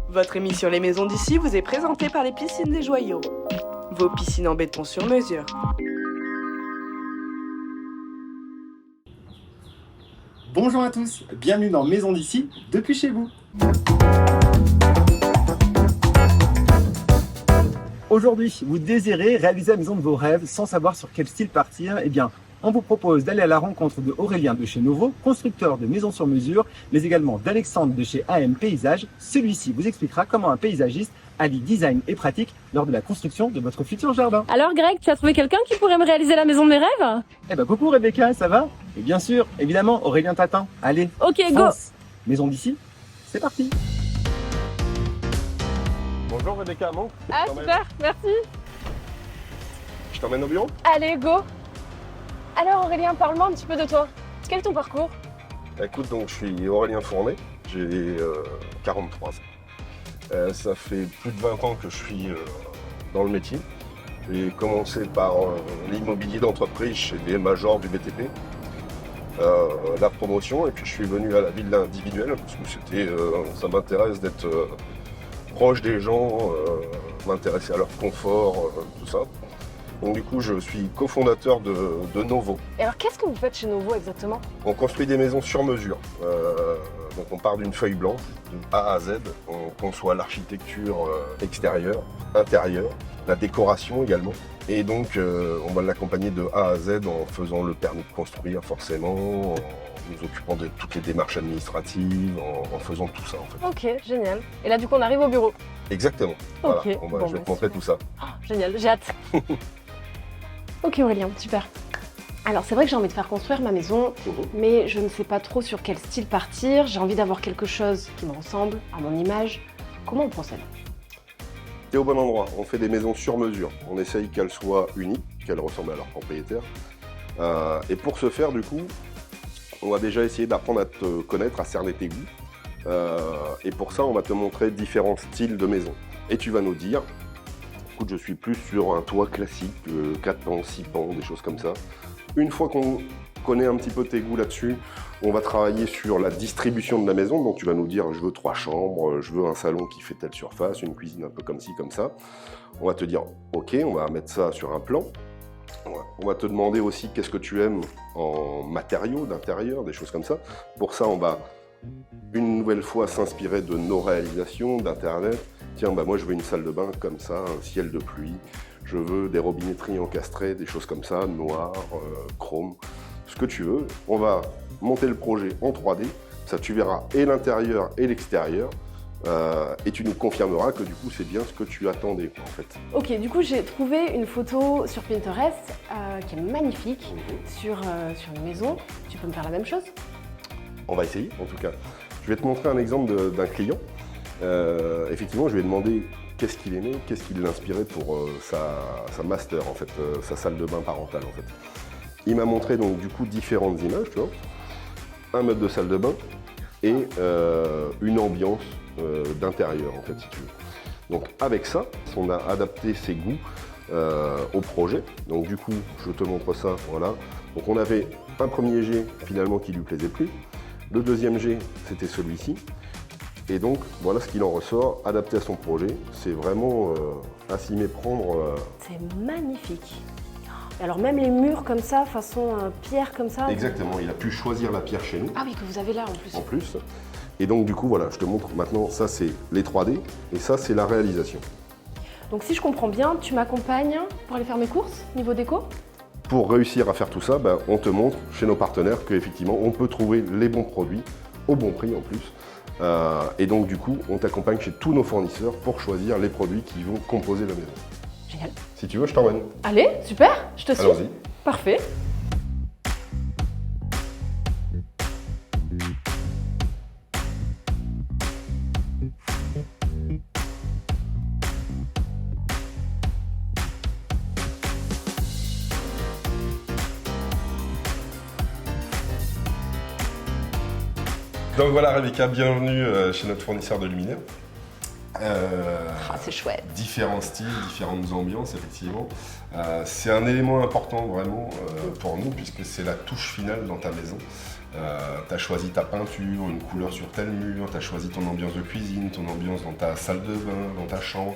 Votre émission Les Maisons d'ici vous est présentée par les Piscines des Joyaux. Vos piscines en béton sur mesure. Bonjour à tous, bienvenue dans Maison d'ici, depuis chez vous. Aujourd'hui, vous désirez réaliser la maison de vos rêves sans savoir sur quel style partir. Eh bien, on vous propose d'aller à la rencontre de Aurélien de chez Novo, constructeur de maisons sur mesure, mais également d'Alexandre de chez AM Paysage. Celui-ci vous expliquera comment un paysagiste allie design et pratique lors de la construction de votre futur jardin. Alors Greg, tu as trouvé quelqu'un qui pourrait me réaliser la maison de mes rêves? Eh ben coucou Rebecca, ça va? Et bien sûr, évidemment, Aurélien t'attend. Allez, Ok, go! fonce. Maison d'ici, c'est parti. Bonjour Rebecca, bon. Ah super, merci! Je t'emmène au bureau? Allez, go! Alors Aurélien, parle-moi un petit peu de toi. Quel est ton parcours? Écoute, donc je suis Aurélien Fournet, j'ai 43 ans. Ça fait plus de 20 ans que je suis dans le métier. J'ai commencé par l'immobilier d'entreprise chez les majors du BTP, la promotion, et puis je suis venu à la ville individuelle parce que ça m'intéresse d'être proche des gens, m'intéresser à leur confort, tout ça. Donc du coup, je suis cofondateur de Novo. Et alors qu'est-ce que vous faites chez Novo exactement? On construit des maisons sur mesure. Donc on part d'une feuille blanche, de A à Z. On conçoit l'architecture extérieure, intérieure, la décoration également. Et donc on va l'accompagner de A à Z en faisant le permis de construire forcément, en nous occupant de toutes les démarches administratives, en faisant tout ça en fait. Ok, génial. Et là du coup on arrive au bureau. Exactement. Ok. Voilà. Je vais te montrer tout ça. Oh, génial, j'ai hâte. Ok Aurélien, super. Alors c'est vrai que j'ai envie de faire construire ma maison, mais je ne sais pas trop sur quel style partir. J'ai envie d'avoir quelque chose qui me ressemble à mon image. Comment on procède? T'es au bon endroit, on fait des maisons sur mesure. On essaye qu'elles soient uniques, qu'elles ressemblent à leur propriétaire. Et pour ce faire, du coup, on va déjà essayer d'apprendre à te connaître, à cerner tes goûts. Et pour ça, on va te montrer différents styles de maisons. Et tu vas nous dire, écoute, je suis plus sur un toit classique, 4 pans, 6 pans, des choses comme ça. Une fois qu'on connaît un petit peu tes goûts là-dessus, on va travailler sur la distribution de la maison. Donc tu vas nous dire, je veux 3 chambres, je veux un salon qui fait telle surface, une cuisine un peu comme ci, comme ça. On va te dire, ok, on va mettre ça sur un plan. On va te demander aussi qu'est-ce que tu aimes en matériaux d'intérieur, des choses comme ça. Pour ça, on va une nouvelle fois s'inspirer de nos réalisations, d'Internet. Tiens, moi je veux une salle de bain comme ça, un ciel de pluie. Je veux des robinetteries encastrées, des choses comme ça, noir, chrome, ce que tu veux. On va monter le projet en 3D. Ça, tu verras et l'intérieur et l'extérieur. Et tu nous confirmeras que du coup c'est bien ce que tu attendais en fait. Ok, du coup j'ai trouvé une photo sur Pinterest qui est magnifique sur une maison. Tu peux me faire la même chose? On va essayer en tout cas. Je vais te montrer un exemple d'un client. Effectivement, je lui ai demandé qu'est-ce qu'il aimait, qu'est-ce qui l'inspirait pour sa master en fait, sa salle de bain parentale en fait. Il m'a montré donc du coup différentes images, tu vois. Un meuble de salle de bain et une ambiance d'intérieur en fait si tu veux. Donc avec ça, on a adapté ses goûts au projet. Donc du coup, je te montre ça, voilà. Donc on avait un premier jet finalement qui lui plaisait plus. Le deuxième jet, c'était celui-ci. Et donc voilà ce qu'il en ressort, adapté à son projet. C'est vraiment à s'y méprendre. C'est magnifique. Et alors même les murs comme ça, façon pierre comme ça. Exactement, il a pu choisir la pierre chez nous. Ah oui, que vous avez là en plus. En plus. Et donc du coup, voilà, je te montre maintenant, ça c'est les 3D et ça c'est la réalisation. Donc si je comprends bien, tu m'accompagnes pour aller faire mes courses niveau déco? Pour réussir à faire tout ça, on te montre chez nos partenaires qu'effectivement on peut trouver les bons produits au bon prix en plus. Et donc du coup, on t'accompagne chez tous nos fournisseurs pour choisir les produits qui vont composer la maison. Génial. Si tu veux, je t'emmène. Allez, super, je te suis. Allons-y. Parfait. Donc voilà Rebecca, bienvenue chez notre fournisseur de luminaires. C'est chouette. Différents styles, différentes ambiances, effectivement. C'est un élément important vraiment pour nous, puisque c'est la touche finale dans ta maison. tu as choisi ta peinture, une couleur sur tel mur, tu as choisi ton ambiance de cuisine, ton ambiance dans ta salle de bain, dans ta chambre.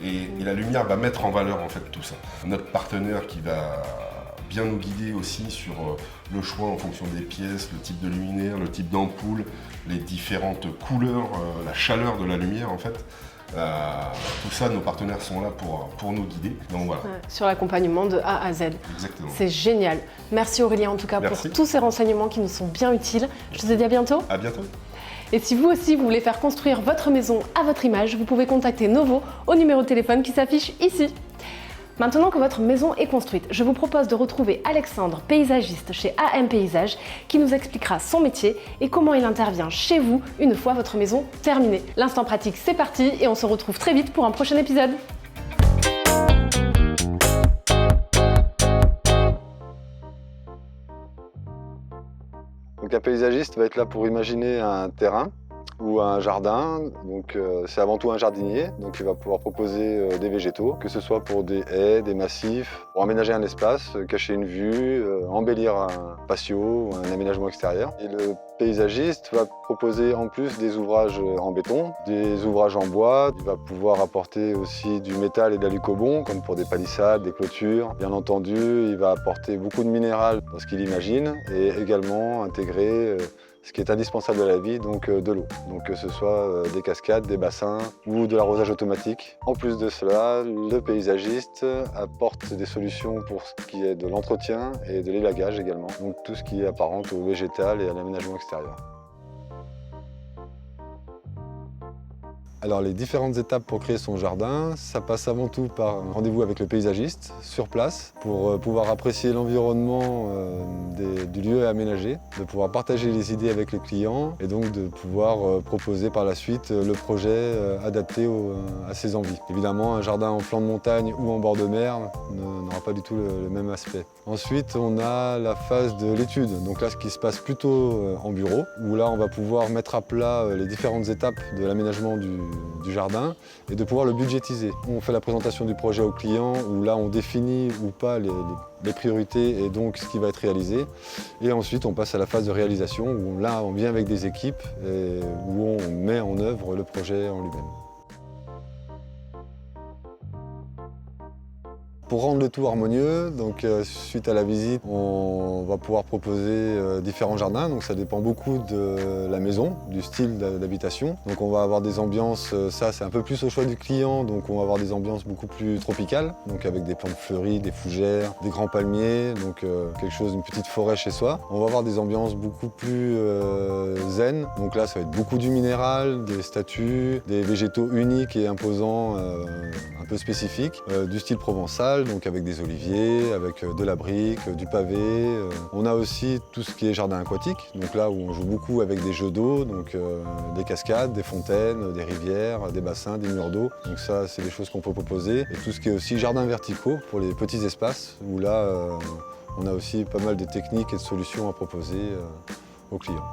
Et la lumière va mettre en valeur en fait tout ça. Notre partenaire qui va bien nous guider aussi sur le choix en fonction des pièces, le type de luminaire, le type d'ampoule, les différentes couleurs, la chaleur de la lumière en fait. Tout ça, nos partenaires sont là pour nous guider. Donc voilà. Sur l'accompagnement de A à Z. Exactement. C'est génial. Merci Aurélien en tout cas Merci. pour tous ces renseignements qui nous sont bien utiles. Je te dis à bientôt. À bientôt. Et si vous aussi vous voulez faire construire votre maison à votre image, vous pouvez contacter Novo au numéro de téléphone qui s'affiche ici. Maintenant que votre maison est construite, je vous propose de retrouver Alexandre, paysagiste chez AM Paysage, qui nous expliquera son métier et comment il intervient chez vous une fois votre maison terminée. L'instant pratique, c'est parti et on se retrouve très vite pour un prochain épisode. Donc un paysagiste va être là pour imaginer un terrain ou un jardin. Donc c'est avant tout un jardinier, donc il va pouvoir proposer des végétaux, que ce soit pour des haies, des massifs, pour aménager un espace, cacher une vue, embellir un patio ou un aménagement extérieur. Et le paysagiste va proposer en plus des ouvrages en béton, des ouvrages en bois. Il va pouvoir apporter aussi du métal et de l'alucobond, comme pour des palissades, des clôtures. Bien entendu, il va apporter beaucoup de minéral dans ce qu'il imagine et également intégrer ce qui est indispensable à la vie, donc de l'eau. Donc que ce soit des cascades, des bassins ou de l'arrosage automatique. En plus de cela, le paysagiste apporte des solutions pour ce qui est de l'entretien et de l'élagage également. Donc tout ce qui est apparente au végétal et à l'aménagement extérieur. Alors les différentes étapes pour créer son jardin, ça passe avant tout par un rendez-vous avec le paysagiste sur place pour pouvoir apprécier l'environnement du lieu aménagé, de pouvoir partager les idées avec les clients et donc de pouvoir proposer par la suite le projet adapté à ses envies. Évidemment, un jardin en flanc de montagne ou en bord de mer n'aura pas du tout le même aspect. Ensuite, on a la phase de l'étude, donc là ce qui se passe plutôt en bureau, où là on va pouvoir mettre à plat les différentes étapes de l'aménagement du jardin et de pouvoir le budgétiser. On fait la présentation du projet au client où là on définit ou pas les priorités et donc ce qui va être réalisé. Et ensuite on passe à la phase de réalisation où là on vient avec des équipes et où on met en œuvre le projet en lui-même. Pour rendre le tout harmonieux, donc suite à la visite, on va pouvoir proposer différents jardins. Donc ça dépend beaucoup de la maison, du style d'habitation. Donc on va avoir des ambiances, ça c'est un peu plus au choix du client, donc on va avoir des ambiances beaucoup plus tropicales, donc avec des plantes fleuries, des fougères, des grands palmiers, donc quelque chose, une petite forêt chez soi. On va avoir des ambiances beaucoup plus zen, donc là ça va être beaucoup du minéral, des statues, des végétaux uniques et imposants, un peu spécifiques, du style provençal. Donc avec des oliviers, avec de la brique, du pavé. On a aussi tout ce qui est jardin aquatique, donc là où on joue beaucoup avec des jeux d'eau, donc des cascades, des fontaines, des rivières, des bassins, des murs d'eau. Donc ça, c'est des choses qu'on peut proposer. Et tout ce qui est aussi jardin verticaux pour les petits espaces, où là, on a aussi pas mal de techniques et de solutions à proposer aux clients.